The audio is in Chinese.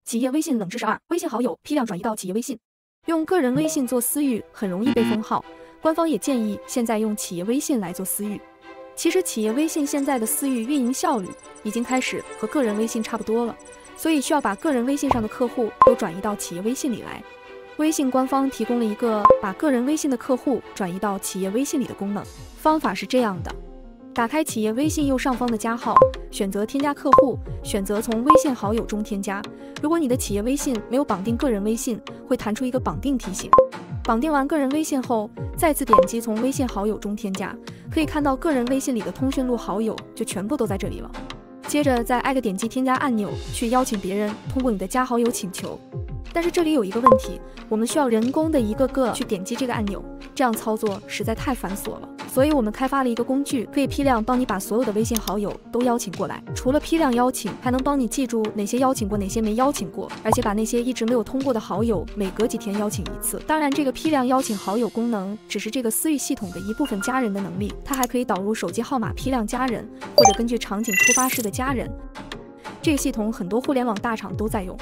企业微信冷知识2：微信好友批量转移到企业微信。用个人微信做私域很容易被封号，官方也建议现在用企业微信来做私域。其实企业微信现在的私域运营效率已经开始和个人微信差不多了，所以需要把个人微信上的客户都转移到企业微信里来。微信官方提供了一个把个人微信的客户转移到企业微信里的功能，方法是这样的：打开企业微信右上方的加号，选择添加客户，选择从微信好友中添加。如果你的企业微信没有绑定个人微信，会弹出一个绑定提醒。绑定完个人微信后，再次点击从微信好友中添加，可以看到个人微信里的通讯录好友就全部都在这里了。接着再挨个点击添加按钮，去邀请别人通过你的加好友请求。但是这里有一个问题，我们需要人工的一个个去点击这个按钮，这样操作实在太繁琐了。所以我们开发了一个工具，可以批量帮你把所有的微信好友都邀请过来。除了批量邀请，还能帮你记住哪些邀请过，哪些没邀请过，而且把那些一直没有通过的好友每隔几天邀请一次。当然，这个批量邀请好友功能只是这个私域系统的一部分加人的能力，它还可以导入手机号码批量加人，或者根据场景触发式的加人。这个系统很多互联网大厂都在用。